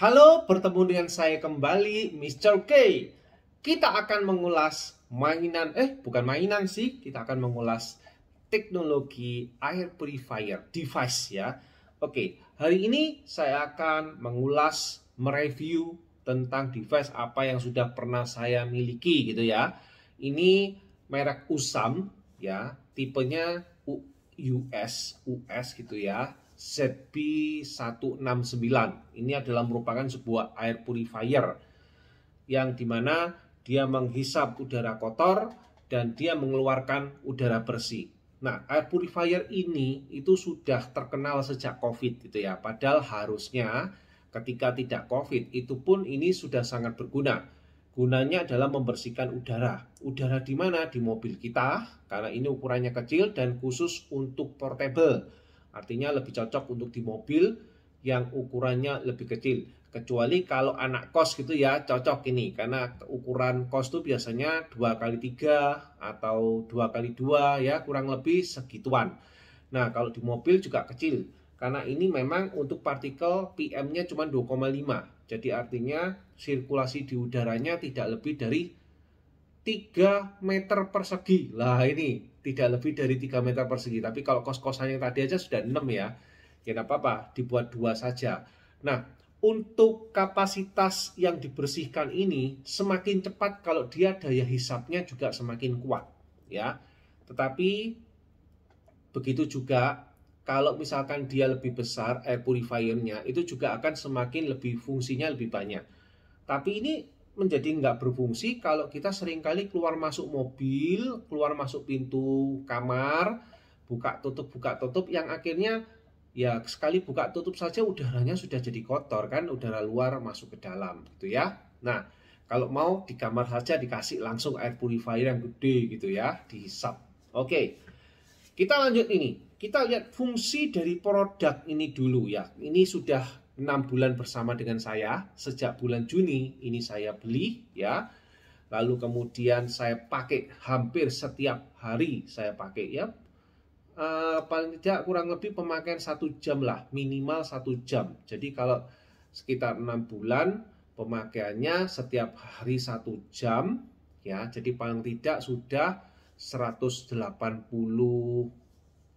Halo, bertemu dengan saya kembali, Mr. K. Kita akan mengulas mainan, bukan mainan sih, kita akan mengulas teknologi air purifier device ya. Oke, hari ini saya akan mengulas, mereview tentang device apa yang sudah pernah saya miliki gitu ya. Ini merek Usam ya, tipenya US gitu ya. ZB169 ini adalah merupakan sebuah air purifier yang dimana dia menghisap udara kotor dan dia mengeluarkan udara bersih. Nah, air purifier ini itu sudah terkenal sejak COVID gitu ya. Padahal harusnya ketika tidak COVID itu pun ini sudah sangat berguna. Gunanya adalah membersihkan udara. Udara di mana? Di mobil kita, karena ini ukurannya kecil dan khusus untuk portable. Artinya lebih cocok untuk di mobil yang ukurannya lebih kecil. Kecuali kalau anak kos gitu ya, cocok ini. Karena ukuran kos itu biasanya 2x3 atau 2x2 ya, kurang lebih segituan. Nah, kalau di mobil juga kecil. Karena ini memang untuk partikel PM-nya cuma 2,5. Jadi artinya sirkulasi di udaranya tidak lebih dari 3 meter persegi. Lah ini tidak lebih dari 3 meter persegi. Tapi kalau kos-kosan yang tadi aja sudah 6 ya. Ya tidak apa-apa, dibuat 2 saja. Nah, untuk kapasitas yang dibersihkan ini semakin cepat kalau dia daya hisapnya juga semakin kuat ya. Tetapi begitu juga kalau misalkan dia lebih besar air purifiernya itu juga akan semakin lebih fungsinya lebih banyak. Tapi ini menjadi nggak berfungsi kalau kita seringkali keluar masuk mobil, keluar masuk pintu kamar, buka tutup yang akhirnya ya sekali buka tutup saja udaranya sudah jadi kotor kan, udara luar masuk ke dalam gitu ya. Nah, kalau mau di kamar saja dikasih langsung air purifier yang gede gitu ya, dihisap. Oke, kita lanjut ini. Kita lihat fungsi dari produk ini dulu ya. Ini sudah 6 bulan bersama dengan saya. Sejak bulan Juni ini saya beli ya. Lalu kemudian saya pakai hampir setiap hari saya pakai ya. Paling tidak kurang lebih pemakaian 1 jam lah. Minimal 1 jam. Jadi kalau sekitar 6 bulan pemakaiannya setiap hari 1 jam ya. Jadi paling tidak sudah 180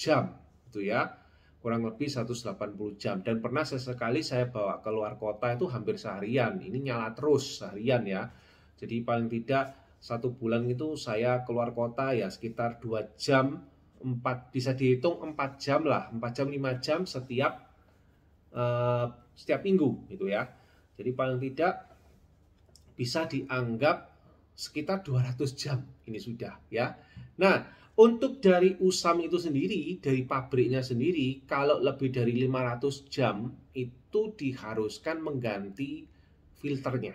jam itu ya, kurang lebih 180 jam. Dan pernah sesekali saya bawa keluar kota itu hampir seharian, ini nyala terus seharian ya. Jadi paling tidak 1 bulan itu saya keluar kota ya sekitar 2 jam 4, bisa dihitung 4 jam lah, 4 jam 5 jam setiap minggu gitu ya. Jadi paling tidak bisa dianggap sekitar 200 jam ini sudah ya. Nah, untuk dari Usam itu sendiri, dari pabriknya sendiri, kalau lebih dari 500 jam itu diharuskan mengganti filternya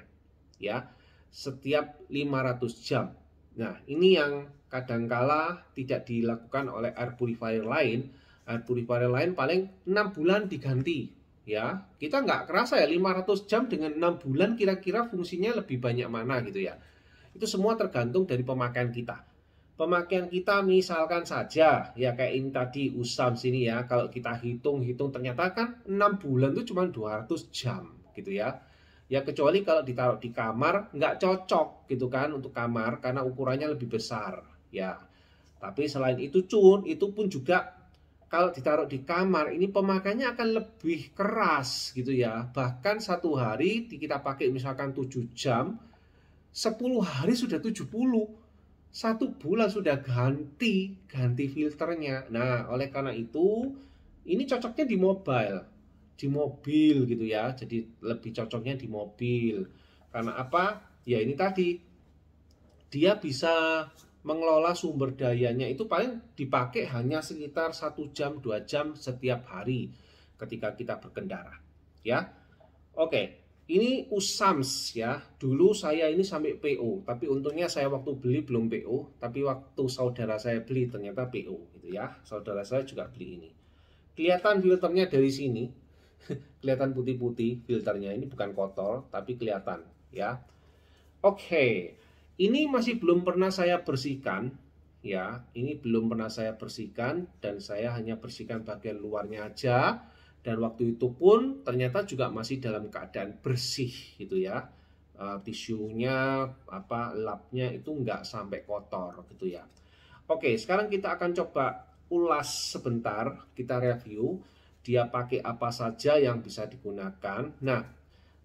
ya, setiap 500 jam. Nah, ini yang kadangkala tidak dilakukan oleh air purifier lain. Air purifier lain paling 6 bulan diganti ya. Kita nggak kerasa ya 500 jam dengan 6 bulan kira-kira fungsinya lebih banyak mana gitu ya. Itu semua tergantung dari pemakaian kita. Pemakaian kita misalkan saja ya kayak ini tadi Usam sini ya, kalau kita hitung-hitung ternyata kan 6 bulan itu cuma 200 jam gitu ya. Ya kecuali kalau ditaruh di kamar nggak cocok gitu kan untuk kamar karena ukurannya lebih besar ya. Tapi selain itu itu pun juga kalau ditaruh di kamar ini pemakaiannya akan lebih keras gitu ya. Bahkan 1 hari kita pakai misalkan 7 jam, 10 hari sudah 70, 1 bulan sudah ganti filternya. Nah, oleh karena itu ini cocoknya di mobil gitu ya. Jadi lebih cocoknya di mobil. Karena apa? Ya ini tadi dia bisa mengelola sumber dayanya itu paling dipakai hanya sekitar 1 jam 2 jam setiap hari ketika kita berkendara ya. Oke. Ini Usams ya, dulu saya ini sampai PO, tapi untungnya saya waktu beli belum PO, tapi waktu saudara saya beli ternyata PO gitu ya. Saudara saya juga beli ini. Kelihatan filternya dari sini, kelihatan putih-putih filternya, ini bukan kotor, tapi kelihatan ya. Oke, ini masih belum pernah saya bersihkan ya, ini belum pernah saya bersihkan dan saya hanya bersihkan bagian luarnya aja. Dan waktu itu pun ternyata juga masih dalam keadaan bersih gitu ya. Tisunya lapnya itu nggak sampai kotor gitu ya. Oke, sekarang kita akan coba ulas sebentar, kita review dia pakai apa saja yang bisa digunakan. Nah,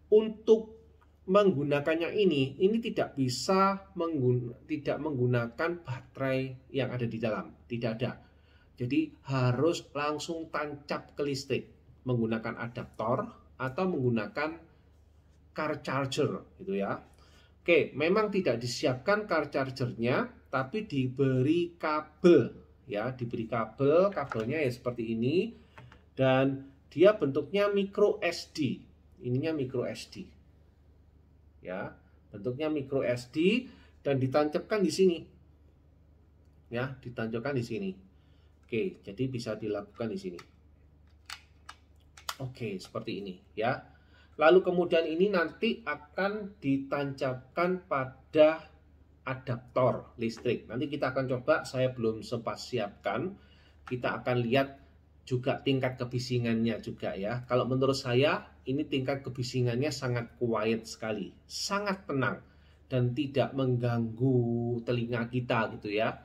untuk menggunakannya ini tidak bisa tidak menggunakan baterai yang ada di dalam, tidak ada. Jadi harus langsung tancap ke listrik menggunakan adaptor atau menggunakan car charger gitu ya. Oke, memang tidak disiapkan car chargernya, tapi diberi kabel ya, diberi kabelnya ya seperti ini, dan dia bentuknya micro SD. Ininya micro SD. Ya, bentuknya micro SD dan ditancapkan di sini. Ya, ditancapkan di sini. Oke, jadi bisa dilakukan di sini. Oke, seperti ini ya. Lalu kemudian ini nanti akan ditancapkan pada adaptor listrik. Nanti kita akan coba, saya belum sempat siapkan. Kita akan lihat juga tingkat kebisingannya juga ya. Kalau menurut saya ini tingkat kebisingannya sangat quiet sekali, sangat tenang dan tidak mengganggu telinga kita gitu ya.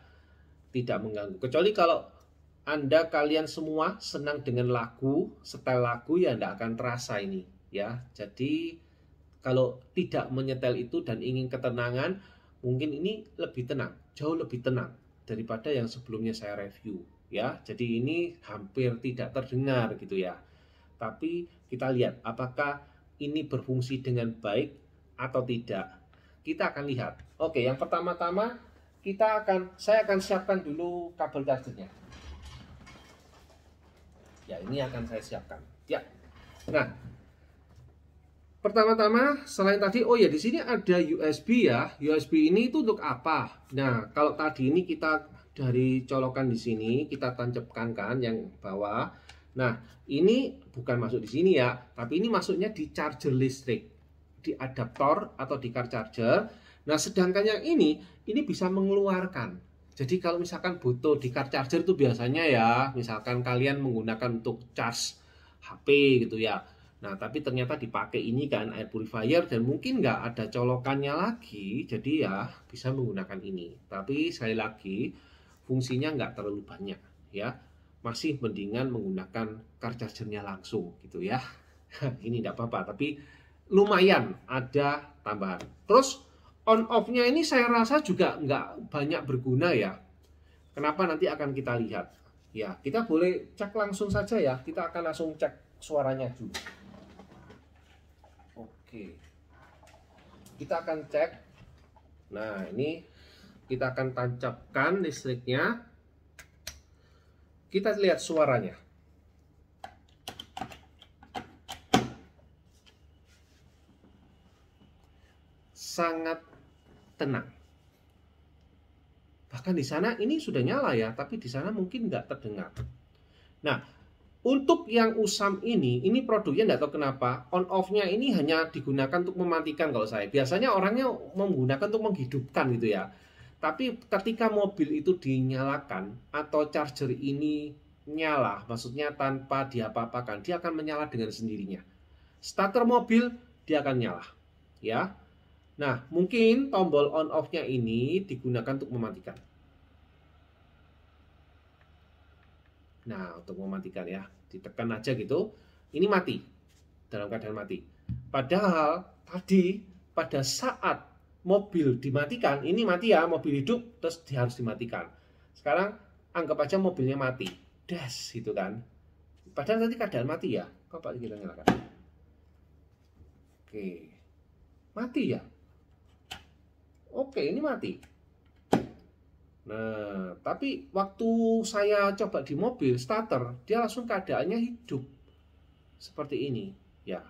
Tidak mengganggu. Kecuali kalau kalian semua senang dengan lagu, setel lagu ya tidak akan terasa ini ya. Jadi kalau tidak menyetel itu dan ingin ketenangan, mungkin ini lebih tenang, jauh lebih tenang daripada yang sebelumnya saya review ya. Jadi ini hampir tidak terdengar gitu ya. Tapi kita lihat apakah ini berfungsi dengan baik atau tidak. Kita akan lihat. Oke, yang pertama-tama saya akan siapkan dulu kabel chargernya. Ya, ini akan saya siapkan. Ya. Nah, pertama-tama selain tadi, oh ya di sini ada USB ya. USB ini itu untuk apa? Nah, kalau tadi ini kita dari colokan di sini kita tancapkan kan yang bawah. Nah, ini bukan masuk di sini ya, tapi ini masuknya di charger listrik, di adaptor atau di car charger. Nah, sedangkan yang ini bisa mengeluarkan. Jadi kalau misalkan butuh di car charger itu biasanya ya, misalkan kalian menggunakan untuk charge HP gitu ya. Nah, tapi ternyata dipakai ini kan air purifier dan mungkin nggak ada colokannya lagi, jadi ya bisa menggunakan ini. Tapi sekali lagi fungsinya nggak terlalu banyak ya. Masih mendingan menggunakan car chargernya langsung gitu ya. Ini tidak apa-apa, tapi lumayan ada tambahan. Terus on off-nya ini saya rasa juga nggak banyak berguna ya. Kenapa nanti akan kita lihat. Ya, kita boleh cek langsung saja ya. Kita akan langsung cek suaranya dulu. Oke. Kita akan cek. Nah, ini kita akan tancapkan listriknya. Kita lihat suaranya. Sangat tenang. Bahkan di sana ini sudah nyala ya, tapi di sana mungkin nggak terdengar. Nah, untuk yang usam ini produknya nggak tahu kenapa on off-nya ini hanya digunakan untuk mematikan kalau saya. Biasanya orangnya menggunakan untuk menghidupkan gitu ya. Tapi ketika mobil itu dinyalakan atau charger ini nyala, maksudnya tanpa diapa-apakan, dia akan menyala dengan sendirinya. Starter mobil dia akan nyala, ya. Nah, mungkin tombol on off-nya ini digunakan untuk mematikan. Nah, untuk mematikan ya, ditekan aja gitu, ini mati, dalam keadaan mati. Padahal tadi pada saat mobil dimatikan, ini mati ya, mobil hidup, terus harus dimatikan. Sekarang anggap aja mobilnya mati, das gitu kan. Padahal tadi keadaan mati ya, coba kita nyalakan. Oke, mati ya. Oke, ini mati. Nah, tapi waktu saya coba di mobil starter, dia langsung keadaannya hidup. Seperti ini, ya.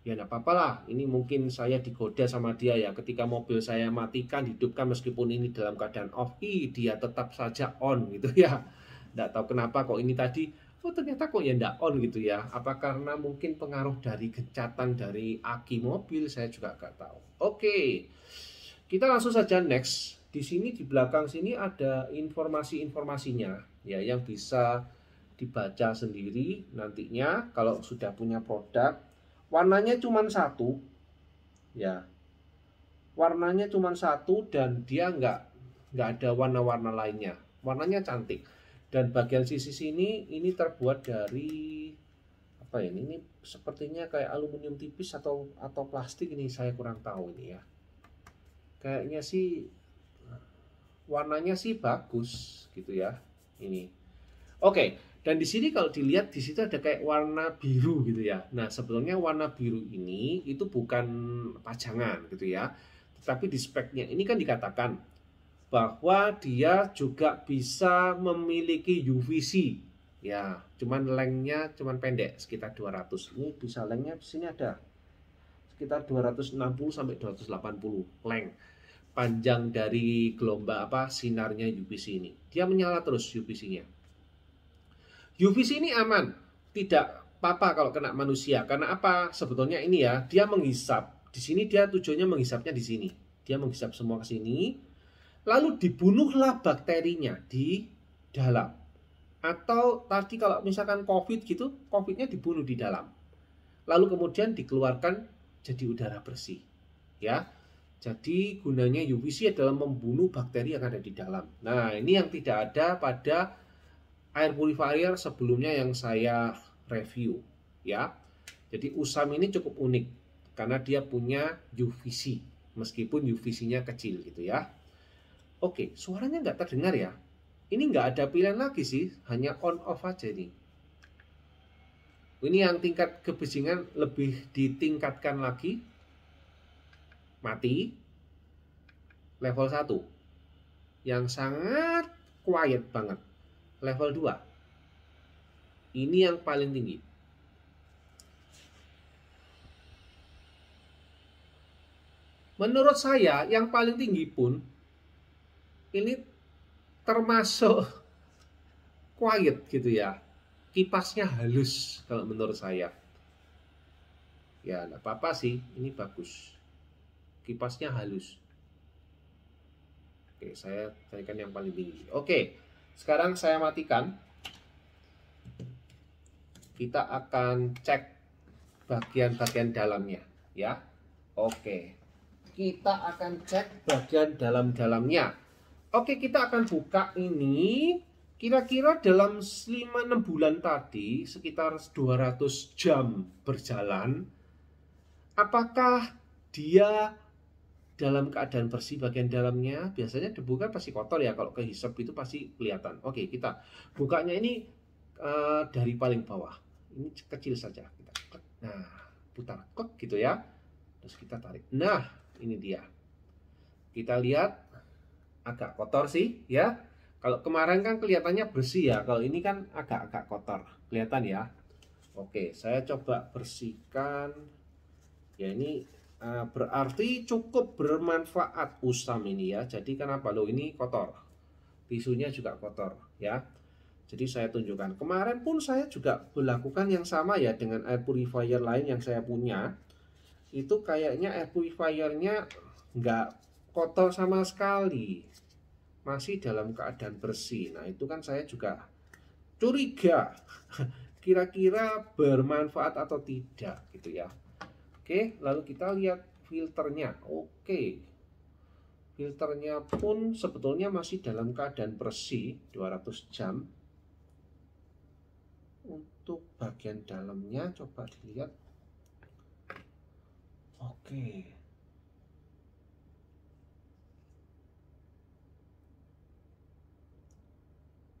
Ya enggak apa-apa lah, ini mungkin saya digoda sama dia ya. Ketika mobil saya matikan, hidupkan meskipun ini dalam keadaan off, dia tetap saja on gitu ya. Enggak tahu kenapa kok ini tadi, oh ternyata kok ya enggak on gitu ya. Apa karena mungkin pengaruh dari gencatan dari aki mobil, saya juga enggak tahu. Oke. Kita langsung saja next. Di sini di belakang sini ada informasi-informasinya ya yang bisa dibaca sendiri nantinya kalau sudah punya produk. Warnanya cuma satu, ya. Warnanya cuma satu dan dia nggak ada warna-warna lainnya. Warnanya cantik. Dan bagian sisi sini ini terbuat dari apa ya? Ini sepertinya kayak aluminium tipis atau plastik, ini saya kurang tahu ini ya. Kayaknya sih warnanya sih bagus gitu ya. Ini. Oke, dan di sini kalau dilihat di situ ada kayak warna biru gitu ya. Nah, sebetulnya warna biru ini itu bukan pajangan gitu ya. Tetapi di speknya ini kan dikatakan bahwa dia juga bisa memiliki UVC. Ya, cuman lengthnya cuman pendek sekitar 200. Ini bisa lengthnya di sini ada sekitar 260 sampai 280 length panjang dari gelombang sinarnya UVC ini. Dia menyala terus UVC-nya. UVC ini aman, tidak apa-apa kalau kena manusia. Karena apa? Sebetulnya ini ya, dia menghisap. Di sini dia tujuannya menghisapnya di sini. Dia menghisap semua ke sini. Lalu dibunuhlah bakterinya di dalam. Atau tadi kalau misalkan COVID gitu, COVID-nya dibunuh di dalam. Lalu kemudian dikeluarkan jadi udara bersih. Ya. Jadi gunanya UVC adalah membunuh bakteri yang ada di dalam. Nah, ini yang tidak ada pada air purifier sebelumnya yang saya review ya. Jadi USAM ini cukup unik karena dia punya UVC meskipun UVC-nya kecil gitu ya. Oke, suaranya nggak terdengar ya. Ini nggak ada pilihan lagi sih, hanya on off aja nih. Ini yang tingkat kebisingan lebih ditingkatkan lagi. Mati. Level 1. Yang sangat quiet banget. Level 2. Ini yang paling tinggi. Menurut saya yang paling tinggi pun ini termasuk quiet gitu ya. Kipasnya halus kalau menurut saya. Ya enggak apa-apa sih, ini bagus. Kipasnya halus. Oke, saya carikan yang paling tinggi. Oke. Sekarang saya matikan. Kita akan cek bagian-bagian dalamnya ya. Oke. Kita akan cek bagian dalam-dalamnya. Oke, kita akan buka ini. Kira-kira dalam 5-6 bulan tadi sekitar 200 jam berjalan, apakah dia dalam keadaan bersih bagian dalamnya? Biasanya debu kan pasti kotor ya, kalau kehisap itu pasti kelihatan. Oke, kita bukanya ini dari paling bawah. Ini kecil saja. Kita klik. Nah, putar klik gitu ya. Terus kita tarik. Nah, ini dia. Kita lihat agak kotor sih ya. Kalau kemarin kan kelihatannya bersih ya. Kalau ini kan agak-agak kotor. Kelihatan ya. Oke, saya coba bersihkan. Ya ini berarti cukup bermanfaat USAM ini ya. Jadi kenapa loh ini kotor, tisunya juga kotor ya. Jadi saya tunjukkan, kemarin pun saya juga melakukan yang sama ya dengan air purifier lain yang saya punya. Itu kayaknya air purifiernya nggak kotor sama sekali, masih dalam keadaan bersih. Nah itu kan saya juga curiga kira-kira bermanfaat atau tidak gitu ya. Oke, lalu kita lihat filternya. Oke, filternya pun sebetulnya masih dalam keadaan bersih 200 jam. Untuk bagian dalamnya coba dilihat. Oke.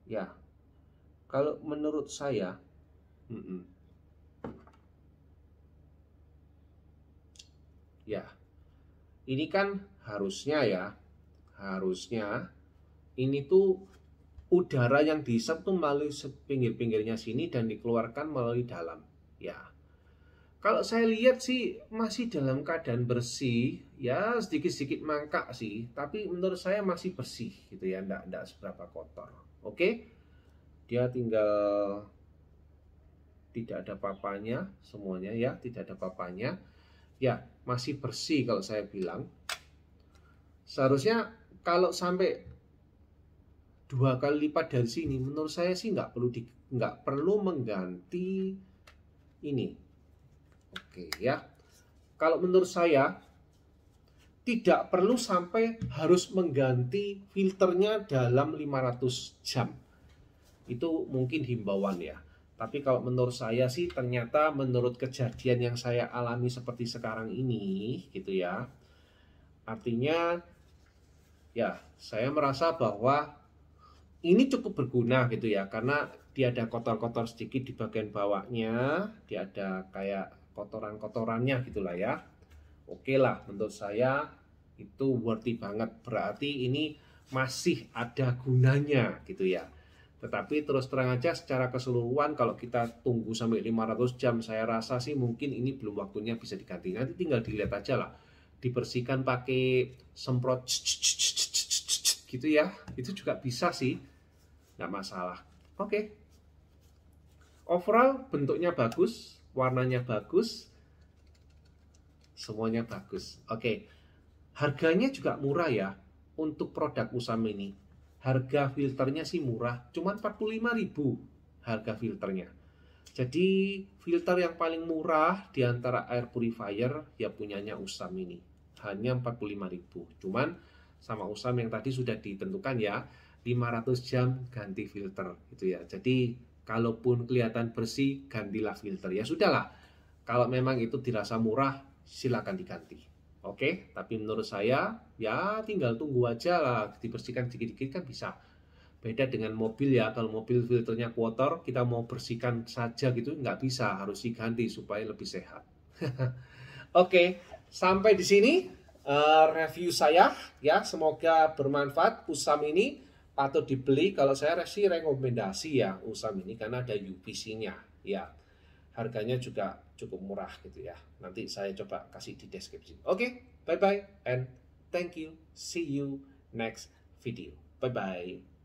Ya, kalau menurut saya ya, ini kan harusnya ini tuh udara yang dihisap tuh melalui pinggir-pinggirnya sini dan dikeluarkan melalui dalam. Ya, kalau saya lihat sih masih dalam keadaan bersih, ya sedikit-sedikit mangkak sih, tapi menurut saya masih bersih gitu ya, enggak seberapa kotor. Oke, dia tinggal tidak ada papanya semuanya ya, tidak ada papanya. Ya, masih bersih kalau saya bilang. Seharusnya kalau sampai 2 kali lipat dari sini, menurut saya sih nggak perlu nggak perlu mengganti ini. Oke ya. Kalau menurut saya tidak perlu sampai harus mengganti filternya dalam 500 jam. Itu mungkin himbauan ya. Tapi kalau menurut saya sih ternyata menurut kejadian yang saya alami seperti sekarang ini gitu ya. Artinya ya saya merasa bahwa ini cukup berguna gitu ya, karena dia ada kotor-kotor sedikit di bagian bawahnya, dia ada kayak kotoran-kotorannya gitulah ya. Oke lah, menurut saya itu worthy banget, berarti ini masih ada gunanya gitu ya. Tetapi terus terang aja secara keseluruhan kalau kita tunggu sampai 500 jam, saya rasa sih mungkin ini belum waktunya bisa diganti. Nanti tinggal dilihat aja lah, dibersihkan pakai semprot gitu ya, itu juga bisa sih, nggak masalah. Oke. Overall bentuknya bagus, warnanya bagus, semuanya bagus. Oke. Harganya juga murah ya untuk produk Usam ini. Harga filternya sih murah, cuman 45.000 harga filternya. Jadi filter yang paling murah di antara air purifier ya punyanya Usam ini. Hanya 45.000. Cuman sama Usam yang tadi sudah ditentukan ya, 500 jam ganti filter gitu ya. Jadi kalaupun kelihatan bersih, gantilah filter. Ya sudahlah. Kalau memang itu dirasa murah, silakan diganti. Oke, tapi menurut saya ya tinggal tunggu aja lah, dibersihkan dikit-dikit kan bisa. Beda dengan mobil ya, kalau mobil filternya kotor, kita mau bersihkan saja gitu nggak bisa, harus diganti supaya lebih sehat. Oke, sampai di sini review saya ya, semoga bermanfaat. Usam ini patut dibeli, kalau saya sih rekomendasi ya Usam ini karena ada UVC-nya ya. Harganya juga cukup murah gitu ya. Nanti saya coba kasih di deskripsi. Oke, bye-bye and thank you. See you next video. Bye-bye.